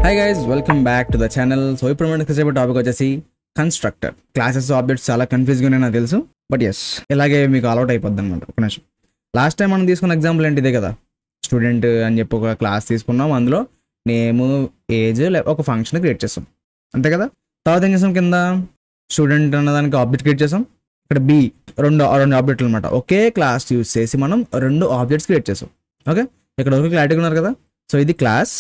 Hi guys, welcome back to the channel. So ఇప్పుడు మనం discuss చేయబోయే టాపిక్ వచ్చేసి కన్స్ట్రక్టర్. క్లాసెస్ ఆబ్జెక్ట్స్ చాలా కన్ఫ్యూజ్గా ఉన్నాయి నాకు తెలుసు, బట్ ఎస్ ఇలాగే మీకు అలౌట్ అయిపోద్ది అనమాట. ఒక నిమిషం, లాస్ట్ టైం మనం తీసుకున్న ఎగ్జాంపుల్ ఏంటి, ఇదే కదా. స్టూడెంట్ అని చెప్పి ఒక క్లాస్ తీసుకున్నాం, అందులో నేమ్, ఏజ్, ఒక ఫంక్షన్ క్రియేట్ చేస్తాం, అంతే కదా. తర్వాత ఏం చేసాం, కింద స్టూడెంట్ అన్నదానికి ఆబ్జెక్ట్ క్రియేట్ చేసాం. ఇక్కడ బి రెండు ఆబ్జెక్ట్లు అనమాట. ఒకే క్లాస్ యూజ్ చేసి మనం రెండు ఆబ్జెక్ట్స్ క్రియేట్ చేసాం. ఓకే, ఇక్కడ వరకు క్లారిటీగా ఉన్నారు కదా. సో ఇది క్లాస్,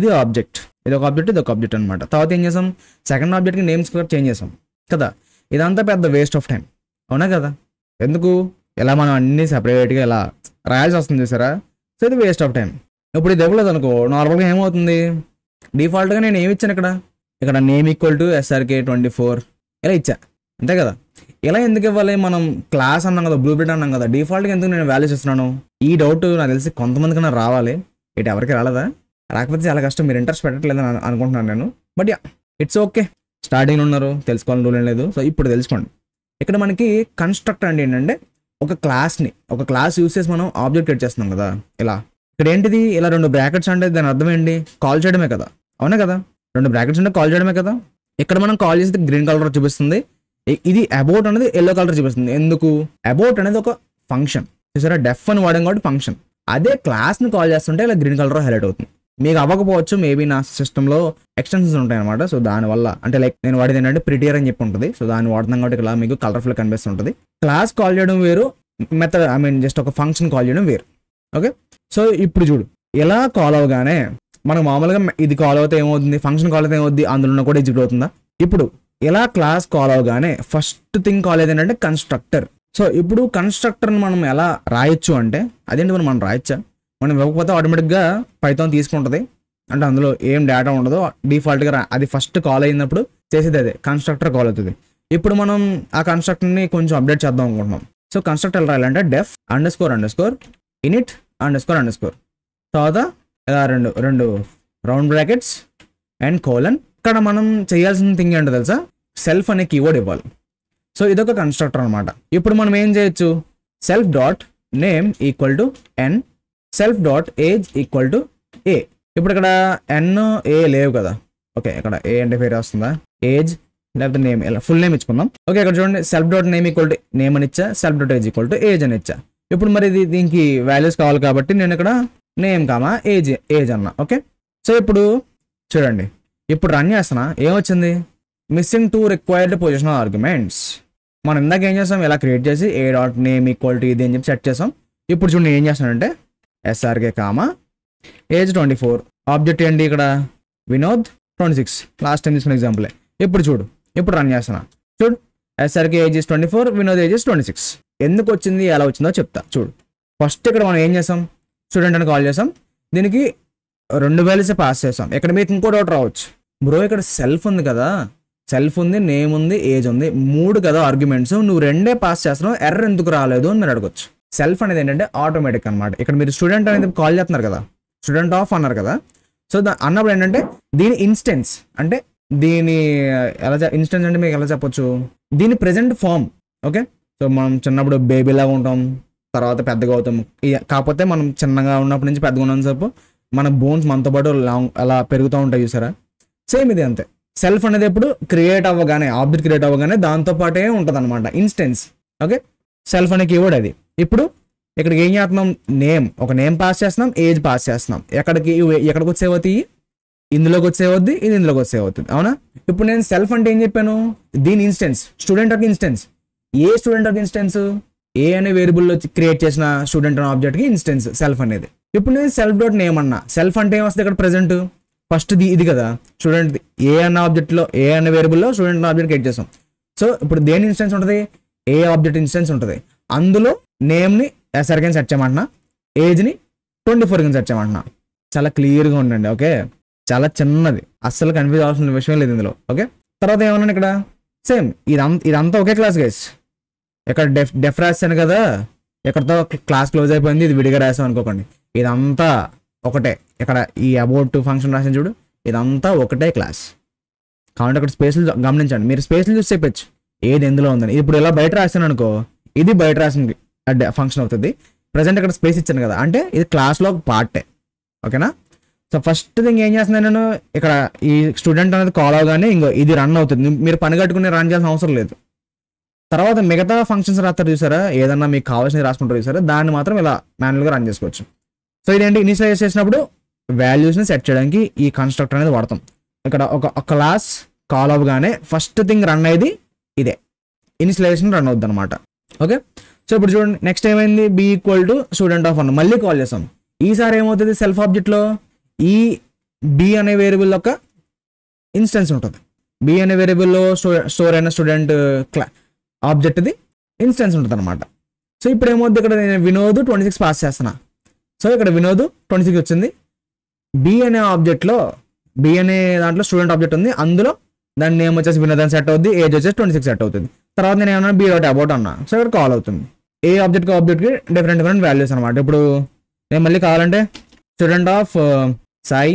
ఇది ఆబ్జెక్ట్, ఇది ఒక ఆబ్జెక్ట్, ఇది ఒక ఆబ్జెక్ట్ అనమాట. తర్వాత ఏం చేసాం, సెకండ్ ఆబ్జెక్ట్కి నేమ్స్ కూడా చేంజ్ చేసాం కదా. ఇదంతా పెద్ద వేస్ట్ ఆఫ్ టైం, అవునా కదా. ఎందుకు ఇలా మనం అన్ని సెపరేట్గా ఇలా రాయాల్సి వస్తుంది చూసారా. సో ఇది వేస్ట్ ఆఫ్ టైం. ఇప్పుడు ఇది ఇవ్వలేదు అనుకో, నార్మల్గా ఏమవుతుంది, డిఫాల్ట్గా నేను ఏమి ఇచ్చాను ఇక్కడ నేమ్ ఈక్వల్ టు SRK24 ఇలా ఇచ్చా, అంతే కదా. ఇలా ఎందుకు ఇవ్వాలి, మనం క్లాస్ అన్నాం కదా, బ్లూ ప్రింట్ అన్నాం కదా, డిఫాల్ట్గా ఎందుకు నేను వాల్యూస్ ఇస్తున్నాను. ఈ డౌట్ నాకు తెలిసి కొంతమంది కన్నా రావాలి, ఇటు ఎవరికి రాలేదా. రాకపోతే చాలా కష్టం, మీరు ఇంట్రెస్ట్ పెట్టట్లేదని అనుకుంటున్నాను నేను. But yeah, it's okay. స్టార్టింగ్లో ఉన్నారు, తెలుసుకోవాలని రూల్ ఏం లేదు. సో ఇప్పుడు తెలుసుకోండి. ఇక్కడ మనకి కన్స్ట్రక్టర్ అంటే ఏంటంటే ఒక క్లాస్ యూస్ చేసి మనం ఆబ్జెక్ట్ క్రియేట్ చేస్తున్నాం కదా. ఇలా ఇక్కడ ఏంటిది, ఇలా రెండు బ్రాకెట్స్ అంటే దాని అర్థం ఏంటి, కాల్ చేయడమే కదా, అవునా కదా. రెండు బ్రాకెట్స్ అంటే కాల్ చేయడమే కదా. ఇక్కడ మనం కాల్ చేస్తే గ్రీన్ కలర్ చూపిస్తుంది, ఇది అబౌట్ అనేది ఎల్లో కలర్ చూపిస్తుంది. ఎందుకు, అబౌట్ అనేది ఒక ఫంక్షన్ చూసారా, డెఫ్ అని వాడాం కాబట్టి ఫంక్షన్. అదే క్లాస్ని కాల్ చేస్తుంటే ఇలా గ్రీన్ కలర్ హైలైట్ అవుతుంది. మీకు అవ్వకపోవచ్చు, మేబీ నా సిస్టంలో ఎక్స్టెన్షన్స్ ఉంటాయి అనమాట. సో దానివల్ల అంటే లైక్ నేను వాడేది ఏంటంటే ప్రిటియర్ అని చెప్పి ఉంటుంది. సో దాన్ని వాడుతున్నాం కాబట్టి ఇలా మీకు కలర్ఫుల్ కనిపిస్తుంటుంది. క్లాస్ కాల్ చేయడం వేరు, మెథడ్ జస్ట్ ఒక ఫంక్షన్ కాల్ చేయడం వేరు. ఓకే, సో ఇప్పుడు చూడు, ఇలా కాల్ అవగానే మనకు మామూలుగా ఇది కాల్ అవుతే ఏమవుతుంది, ఫంక్షన్ కాల్ అయితే ఏమవుతుంది, అందులో కూడా ఎగ్జిక్యూట్ అవుతుందా. ఇప్పుడు ఇలా క్లాస్ కాల్ అవగానే ఫస్ట్ థింగ్ కాల్ అయితే ఏంటంటే కన్స్ట్రక్టర్. సో ఇప్పుడు కన్స్ట్రక్టర్ని మనం ఎలా రాయొచ్చు అంటే, అదేంటి మనం రాయొచ్చా, మనం ఇవ్వకపోతే ఆటోమేటిక్గా పైథాన్ తీసుకుంటుంది, అంటే అందులో ఏం డేటా ఉండదు, డిఫాల్ట్గా అది ఫస్ట్ కాల్ అయినప్పుడు చేసేది అదే కన్స్ట్రక్టర్ కాల్ అవుతుంది. ఇప్పుడు మనం ఆ కన్స్ట్రక్టర్ని కొంచెం అప్డేట్ చేద్దాం అనుకుంటున్నాం. సో కన్స్ట్రక్టర్ రాయాలంటే డెఫ్ __ init __ తర్వాత ఇలా రెండు రౌండ్ బ్రాకెట్స్ అండ్ కోలన్. ఇక్కడ మనం చేయాల్సిన థింగ్ ఏంటో తెలుసా, సెల్ఫ్ అనే కీవర్డ్ ఇవ్వాలి. సో ఇదొక కన్స్ట్రక్టర్ అనమాట. ఇప్పుడు మనం ఏం చేయొచ్చు, self dot name equal to n, self dot age equal to a. ఇప్పుడు ఇక్కడ n a లేవు కదా. ఓకే, ఇక్కడ a అంటే పేరు వస్తుందా, ఏజ్ లేకపోతే నేమ్, ఇలా ఫుల్ నేమ్ ఇచ్చుకుందాం. ఓకే, ఇక్కడ చూడండి, self dot name equal to name అని ఇచ్చా, self dot age equal to age అని ఇచ్చా. ఇప్పుడు మరి దీనికి వాల్యూస్ కావాలి కాబట్టి నేను ఇక్కడ నేమ్ ఏజ్ అన్నా. ఓకే, సో ఇప్పుడు చూడండి, ఇప్పుడు రన్ చేస్తున్నా, ఏమొచ్చింది, మిస్సింగ్ 2 రిక్వైర్డ్ పొజిషనల్ ఆర్గ్యుమెంట్స్. మనం ఇందాక ఏం చేస్తాం, ఇలా క్రియేట్ చేసి a dot name equal to ఇది అని చెప్పి సెట్ చేసాం. ఇప్పుడు చూడండి ఏం చేస్తానంటే SRK ఏజ్ 24, ఆబ్జెక్ట్ ఏంటి ఇక్కడ వినోద్ 26, లాస్ట్ టైం తీసుకున్న ఎగ్జాంపులే. ఇప్పుడు చూడు, ఇప్పుడు రన్ చేస్తున్నా, చూడు SRK ఏజ్ 24, వినోద్ ఏజ్ 26. ఎందుకు వచ్చింది, ఎలా వచ్చిందో చెప్తా చూడు. ఫస్ట్ ఇక్కడ మనం ఏం చేసాం, స్టూడెంట్ అని కాల్ చేసాం, దీనికి 2 వాల్యూస్ పాస్ చేసాం. ఇక్కడ మీకు ఇంకో డౌట్ రావచ్చు, బ్రో ఇక్కడ సెల్ఫ్ ఉంది కదా, సెల్ఫ్ ఉంది, నేమ్ ఉంది, ఏజ్ ఉంది, 3 కదా ఆర్గ్యుమెంట్స్, నువ్వు 2 పాస్ చేస్తున్నావు, ఎర్రర్ ఎందుకు రాలేదు అని మీరు అడగొచ్చు. సెల్ఫ్ అనేది ఏంటంటే ఆటోమేటిక్ అనమాట. ఇక్కడ మీరు స్టూడెంట్ అనేది కాల్ చేస్తున్నారు కదా, స్టూడెంట్ ఆఫ్ అన్నారు కదా. సో అన్నప్పుడు ఏంటంటే దీని ఇన్స్టెన్స్ అంటే దీని ఇన్స్టెన్స్ అంటే మీకు ఎలా చెప్పొచ్చు, దీని ప్రెజెంట్ ఫామ్. ఓకే, సో మనం చిన్నప్పుడు బేబీలాగా ఉంటాం, తర్వాత పెద్దగా అవుతాం. కాకపోతే మనం చిన్నగా ఉన్నప్పటి నుంచి పెద్దగా ఉన్నంత సేపు మన బోన్స్ మనతో పాటు అలా పెరుగుతూ ఉంటాయి చూసారా. సేమ్ ఇది అంతే. సెల్ఫ్ అనేది ఎప్పుడు క్రియేట్ అవ్వగానే, ఆబ్జెక్ట్ క్రియేట్ అవ్వగానే దాంతో పాటే ఉంటుంది అనమాట ఇన్స్టెన్స్. ఓకే, సెల్ఫ్ అనే కీవర్డ్ అది. ఇప్పుడు ఇక్కడికి ఏం చేస్తున్నాం, ఒక నేమ్ పాస్ చేస్తున్నాం, ఏజ్ పాస్ చేస్తున్నాం. ఎక్కడికి వచ్చేవద్ది, ఇందులోకి వచ్చేవద్ది, ఇది ఇందులోకి వచ్చేవద్దు, అవునా. ఇప్పుడు నేను సెల్ఫ్ అంటే ఏం చెప్పాను, దీని instance, student of instance. A student of instance, A అనే వేరియబుల్లో క్రియేట్ చేసిన స్టూడెంట్ అనే ఆబ్జెక్ట్కి ఇన్స్టెన్స్ సెల్ఫ్ అనేది. ఇప్పుడు నేను సెల్ఫ్ డాట్ నేమ్ అన్నా, సెల్ఫ్ అంటే ఏమొస్తుంది ఇక్కడ ప్రెజెంట్, ఫస్ట్ ఇది కదా స్టూడెంట్, ఏ అన్న ఆబ్జెక్ట్లో, ఏ అనే వేరియబుల్లో స్టూడెంట్ అనే ఆబ్జెక్ట్ క్రియేట్ చేస్తాం. సో ఇప్పుడు దేని ఇన్స్టెన్స్ ఉంటుంది, ఏ ఆబ్జెక్ట్ ఇన్స్టెన్స్ ఉంటుంది. అందులో నేమ్ని SRK సెట్ చేయమంటున్నా, ఏజ్ని 24 సెట్ చేయమంటున్నా. చాలా క్లియర్గా ఉండండి. ఓకే, చాలా చిన్నది, అస్సలు కన్ఫ్యూజ్ అవ్వాల్సిన విషయం లేదు ఇందులో. ఓకే, తర్వాత ఏమన్నాను ఇక్కడ సేమ్ ఇదంతా ఒకే క్లాస్ గైస్. ఇక్కడ డెఫ్ రాశాను కదా, ఎక్కడితో క్లాస్ క్లోజ్ అయిపోయింది, ఇది విడిగా రాసాం అనుకోకండి, ఇదంతా ఒకటే. ఇక్కడ ఈ అబౌట్ ఫంక్షన్ రాసాను చూడు, ఇదంతా ఒకటే క్లాస్. కాబట్టి అక్కడ స్పేస్లు గమనించండి, మీరు స్పేస్లు చూసి చెప్పచ్చు ఏది ఎందులో ఉందని. ఇప్పుడు ఇలా బయట రాశాను అనుకో, ఇది బయట రాసింది ఫంక్షన్ అవుతుంది. ప్రజెంట్ ఇక్కడ స్పేస్ ఇచ్చాను కదా, అంటే ఇది క్లాస్లో ఒక పార్టే. ఓకేనా. సో ఫస్ట్ థింగ్ ఏం చేస్తున్నాను నేను, ఇక్కడ ఈ స్టూడెంట్ అనేది కాల్ అవగానే ఇంకో ఇది రన్ అవుతుంది. మీరు పని కట్టుకుని రన్ చేయాల్సిన అవసరం లేదు. తర్వాత మిగతా ఫంక్షన్స్ రాస్తారు చూసారా, ఏదన్నా మీకు కావాల్సినవి రాసుకుంటారు చూసారా, దాన్ని మాత్రం ఇలా మాన్యువల్గా రన్ చేసుకోవచ్చు. సో ఇదేంటి, ఇనిషియలైజ్ చేసినప్పుడు వాల్యూస్ని సెట్ చేయడానికి ఈ కన్స్ట్రక్టర్ అనేది వాడతాం. ఇక్కడ ఒక క్లాస్ కాల్ అవగానే ఫస్ట్ థింగ్ రన్ అయ్యేది ఇదే, ఇనిషియలైజేషన్ రన్ అవుద్ది అనమాట. ఓకే, సో ఇప్పుడు చూడండి నెక్స్ట్ ఏమైంది, B equal to student of 1 మళ్ళీ కాల్ చేస్తాం. ఈసారి ఏమవుతుంది, సెల్ఫ్ ఆబ్జెక్ట్లో ఈ బి అనే వేరియబుల్ యొక్క ఇన్స్టెన్స్ ఉంటుంది. బి అనే వేరియబుల్లో స్టోర్ అయిన స్టూడెంట్ ఆబ్జెక్ట్ది ఇన్స్టెన్స్ ఉంటుంది అనమాట. సో ఇప్పుడు ఏమవుతుంది, ఇక్కడ నేను వినోద్ 26 పాస్ చేస్తున్నా. సో ఇక్కడ వినోద్ 26 వచ్చింది. బి అనే ఆబ్జెక్ట్లో, బి అనే దాంట్లో స్టూడెంట్ ఆబ్జెక్ట్ ఉంది, అందులో దాని నేమ్ వచ్చేసి వినోద్ అని సెట్ అవుద్ది, ఏజ్ వచ్చేసి 26 సెట్ అవుతుంది. తర్వాత నేను ఏమన్నా బి డాట్ అబౌట్ అన్నా, సో ఇక్కడ కాల్ అవుతుంది. ఏ ఆబ్జెక్ట్కి ఆబ్జెక్ట్కి డిఫరెంట్ వాల్యూస్ అనమాట. ఇప్పుడు నేను మళ్ళీ కావాలంటే స్టూడెంట్ ఆఫ్ సాయి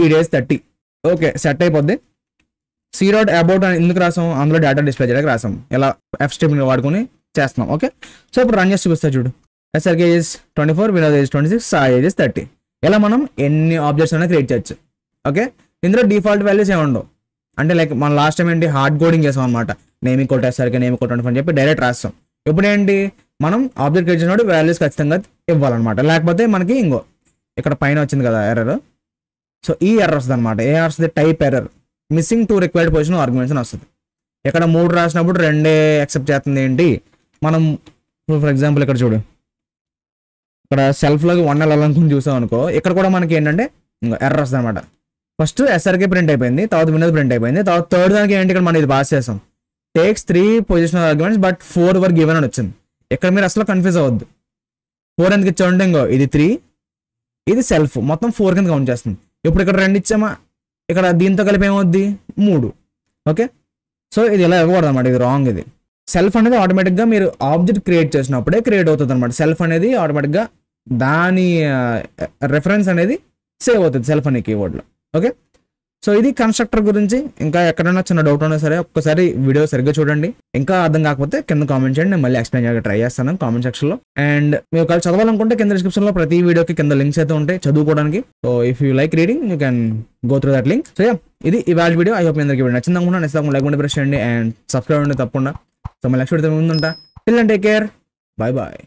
ఈ డేస్ 30, ఓకే సెట్ అయిపోద్ది. సి డాట్ అబౌట్ అని ఎందుకు రాసాం, అందులో డేటా డిస్ప్లే చేయడానికి రాసాం, ఇలా ఎఫ్ స్టెప్ వాడుకొని చేస్తున్నాం. ఓకే, సో ఇప్పుడు రన్ చేసి చూపిస్తా చూడు. SRK age 24, Vinod age 26, Sai age 30. ఇలా మనం ఎన్ని ఆబ్జెక్ట్స్ అయినా క్రియేట్ చేయొచ్చు. ఓకే, ఇందులో డిఫాల్ట్ వాల్యూస్ ఏమి ఉండవు. అంటే లైక్ మనం లాస్ట్ టైం ఏంటి హార్డ్ కోడింగ్ చేసాం అనమాట, name equal to SRK name equal 24 అని చెప్పి డైరెక్ట్ రాస్తాం. ఇప్పుడు ఏంటి, మనం ఆబ్జెక్ట్ క్రియేట్ చేసినప్పుడు వాల్యూస్ ఖచ్చితంగా ఇవ్వాలన్నమాట, లేకపోతే మనకి ఇంకో ఇక్కడ పైన వచ్చింది కదా ఎర్రర్, సో ఈ ఎర్రర్ వస్తుంది అనమాట. ఏ ఎర్రర్ వస్తుంది, type error, missing 2 required position arguments అని వస్తుంది. ఇక్కడ 3 రాసినప్పుడు 2 యాక్సెప్ట్ చేస్తుంది. ఏంటి మనం ఫర్ ఎగ్జాంపుల్ ఇక్కడ చూడు, ఇక్కడ సెల్ఫ్లోకి 1 వెళ్ళాలనుకుని చూసాం అనుకో, ఇక్కడ కూడా మనకి ఏంటంటే ఇంకా ఎర్రర్ వస్తుంది అనమాట. ఫస్ట్ ఎస్ఆర్కే ప్రింట్ అయిపోయింది, తర్వాత వినోద్ ప్రింట్ అయిపోయింది, తర్వాత థర్డ్ దానికి ఏంటి ఇక్కడ మనం ఇది పాస్ చేసాం, takes 3 positional arguments but 4 were given అని వచ్చింది. ఇక్కడ మీరు అసలు కన్ఫ్యూజ్ అవ్వద్దు, 4 ఎందుకు ఇచ్చామంటే ఇంకో ఇది 3, ఇది సెల్ఫ్, మొత్తం 4 కింద కౌంట్ చేస్తుంది. ఇప్పుడు ఇక్కడ 2 ఇచ్చామా, ఇక్కడ దీంతో కలిపి ఏమవుద్ది 3. ఓకే, సో ఇది ఇలా ఇవ్వకూడదు అనమాట, ఇది రాంగ్. ఇది సెల్ఫ్ అనేది ఆటోమేటిక్గా మీరు ఆబ్జెక్ట్ క్రియేట్ చేసినప్పుడే క్రియేట్ అవుతుంది అనమాట. సెల్ఫ్ అనేది ఆటోమేటిక్గా దాని రెఫరెన్స్ అనేది సేవ్ అవుతుంది సెల్ఫ్ అనే కీవర్డ్లో. ఓకే, సో ఇది కన్స్ట్రక్టర్ గురించి. ఇంకా ఎక్కడైనా చిన్న డౌట్ ఉన్నా సరే ఒక్కసారి వీడియో సరిగ్గా చూడండి. ఇంకా అర్థం కాకపోతే కింద కామెంట్ చేయండి, నేను మళ్ళీ ఎక్స్ప్లెయిన్ చేయడానికి ట్రై చేస్తాను కామెంట్ సెక్షన్లో. అండ్ మీరు ఒకవేళ చదవాలనుకుంటే కింద డిస్క్రిప్షన్లో ప్రతి వీడియోకి కింద లింక్స్ అయితే ఉంటాయి చదువుకోవడానికి. So if you like reading you can go through that link. So ఇది ఇవాళ వీడియో. ఐ హోప్ మీ అందరికీ వీడియో నచ్చింది అనుకుంటున్నాను. నచ్చితే లైక్ ఉంటే ప్రెస్ చేయండి అండ్ సబ్స్క్రైబ్ ఉంటే తప్పకుండా. సో మళ్ళీ నెక్స్ట్ వీడియో ముందుంటా. Till then take care, bye bye.